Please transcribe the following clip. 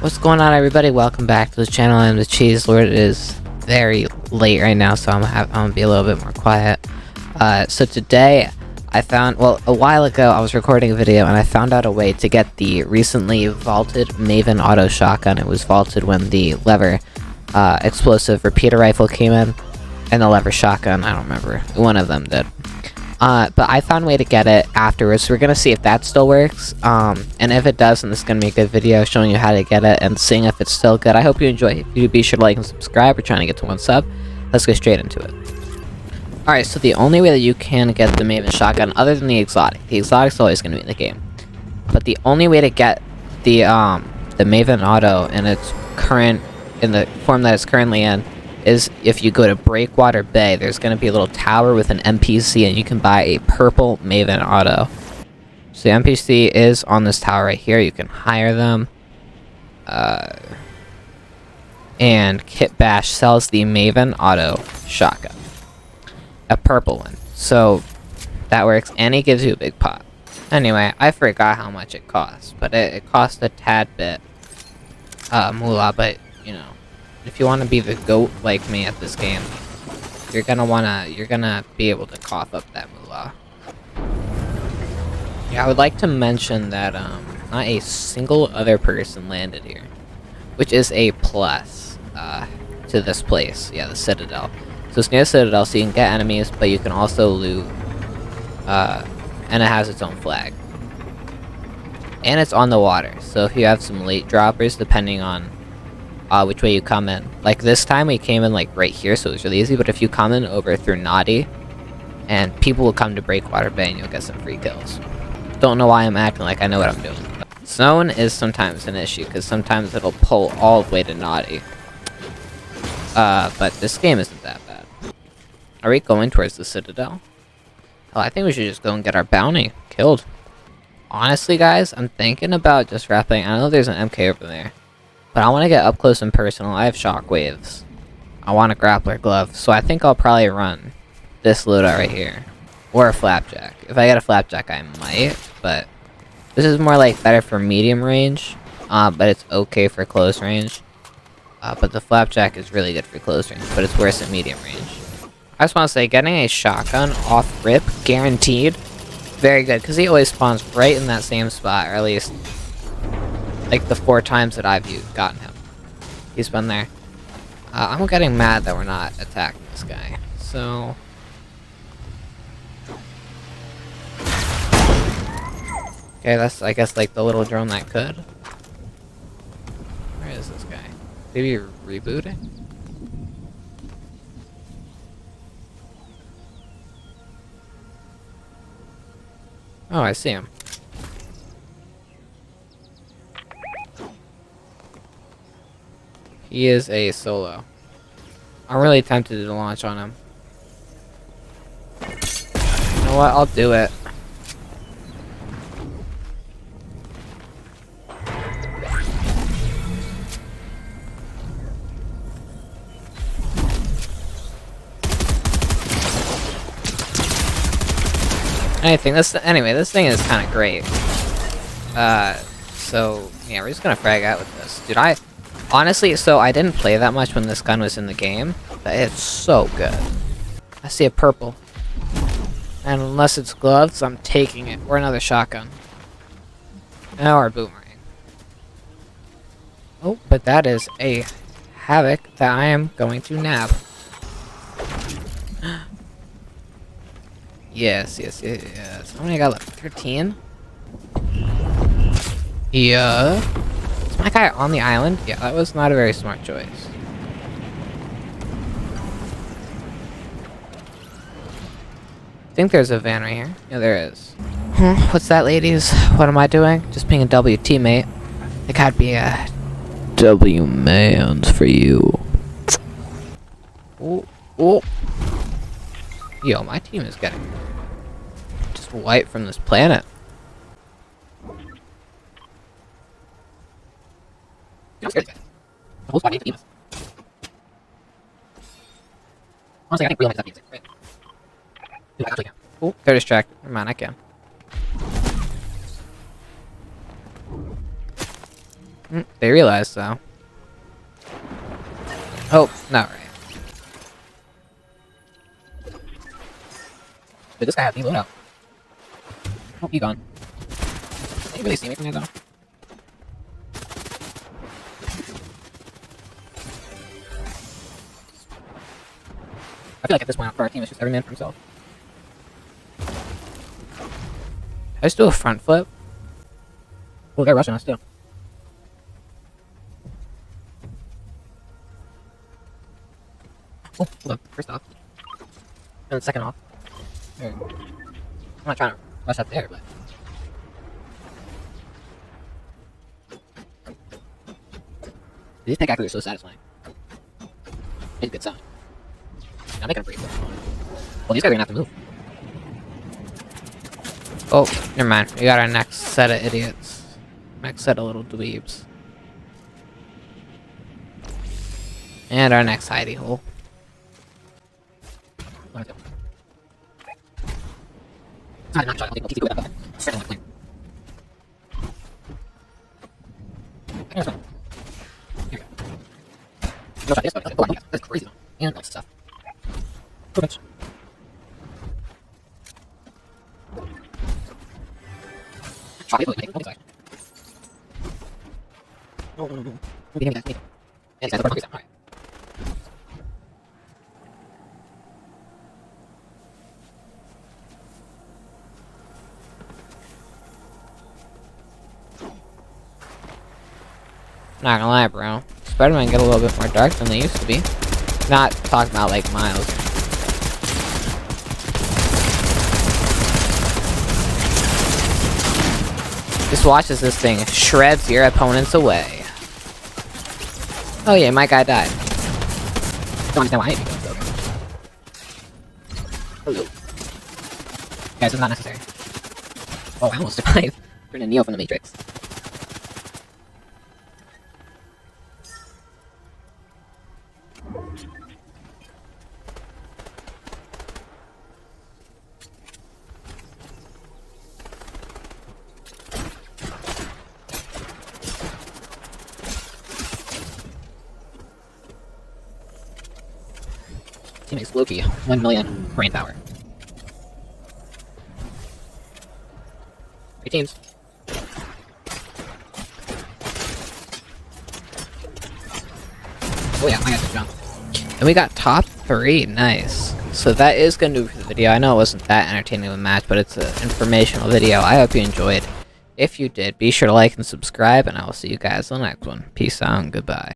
What's going on, everybody? Welcome back to the channel. I'm the Cheese Lord. It is very late right now, so I'm gonna be a little bit more quiet. So today I found, well, a while ago I was recording a video and I found out a way to get the recently vaulted MAVEN auto shotgun. It was vaulted when the lever explosive repeater rifle came in, and the lever shotgun, I don't remember, one of them did. But I found a way to get it afterwards, so we're gonna see if that still works, and if it does, then this is gonna be a good video showing you how to get it and seeing if it's still good. I hope you enjoy. If you do, be sure to like and subscribe. We're trying to get to 1 sub. Let's go straight into it. Alright, so the only way that you can get the MAVEN shotgun, other than the exotic's always gonna be in the game, but the only way to get the MAVEN auto in its current, in the form that it's currently in, is if you go to Breakwater Bay. There's going to be a little tower with an NPC, and you can buy a purple MAVEN auto. So the NPC is on this tower right here. You can hire them. And Kit Bash sells the MAVEN auto shotgun. A purple one. So that works, and he gives you a big pot. Anyway, I forgot how much it costs, but it costs a tad bit moolah, but, you know, if you want to be the GOAT like me at this game, you're gonna be able to cough up that moolah. Yeah, I would like to mention that not a single other person landed here, which is a plus to this place. Yeah, the Citadel. So it's near the Citadel, so you can get enemies, but you can also loot, and it has its own flag. And it's on the water, so if you have some late droppers, depending on which way you come in. Like this time we came in like right here, so it was really easy, but if you come in over through Naughty, and people will come to Breakwater Bay and you'll get some free kills. Don't know why I'm acting like I know what I'm doing. Snowing is sometimes an issue, because sometimes it'll pull all the way to Naughty. But this game isn't that bad. Are we going towards the Citadel? Oh, I think we should just go and get our bounty killed. Honestly, guys, I'm thinking about just wrapping. I know there's an MK over there, but I want to get up close and personal. I have shockwaves. I want a grappler glove, so I think I'll probably run this loadout right here. Or a flapjack. If I get a flapjack, I might, but this is more like better for medium range, but it's okay for close range. But the flapjack is really good for close range, but it's worse at medium range. I just want to say, getting a shotgun off rip, guaranteed, very good, because he always spawns right in that same spot, or at least like the 4 times that I've gotten him. He's been there. I'm getting mad that we're not attacking this guy. So okay, that's, I guess, like the little drone that could. Where is this guy? Maybe rebooting? Oh, I see him. He is a solo. I'm really tempted to launch on him. You know what? I'll do it. Anyway, this thing is kind of great. So yeah, we're just gonna frag out with this, dude. Honestly, so I didn't play that much when this gun was in the game, but it's so good. I see a purple, and unless it's gloves, I'm taking it. Or another shotgun, or a boomerang. Oh, but that is a havoc that I am going to nab. Yes. How many I got left? 13? Yeah. Is my guy on the island? Yeah, that was not a very smart choice. I think there's a van right here. Yeah, there is. What's that, ladies? What am I doing? Just being a W teammate. It gotta be a W man's for you. Oh. Yo, my team is getting just wiped from this planet. Honestly, I think real that music. Oh, they're distracted. Never mind, I can. They realized, though. Oh, not right. Did this guy have the loadout? Oh, he gone. Can you really see me from here, though? I feel like at this point for our team, it's just every man for himself. I just do a front flip. Oh, they're rushing us too. Oh, hold up. First off. And second off. There. I'm not trying to rush up there, but... These pickaxes are so satisfying. It's a good sign. I'm making a pretty good one. Well, these guys are gonna have to move. Oh, never mind. We got our next set of idiots. Next set of little dweebs. And our next hidey hole. That's crazy though. And lots of stuff. Perfect. No. Yeah, alright. Not gonna lie, bro. Spider-Man get a little bit more dark than they used to be. Not talking about like Miles. Just watch as this thing shreds your opponents away. Oh yeah, my guy died. Don't understand why I didn't go so hello. Guys, it's not necessary. Oh, I almost survived. Turn a Neo from the Matrix. Teammates Loki, 1 million brain power. 3 teams. Oh yeah, I got to jump. And we got top 3, nice. So that is going to do it for the video. I know it wasn't that entertaining of a match, but it's an informational video. I hope you enjoyed. If you did, be sure to like and subscribe, and I will see you guys on the next one. Peace out and goodbye.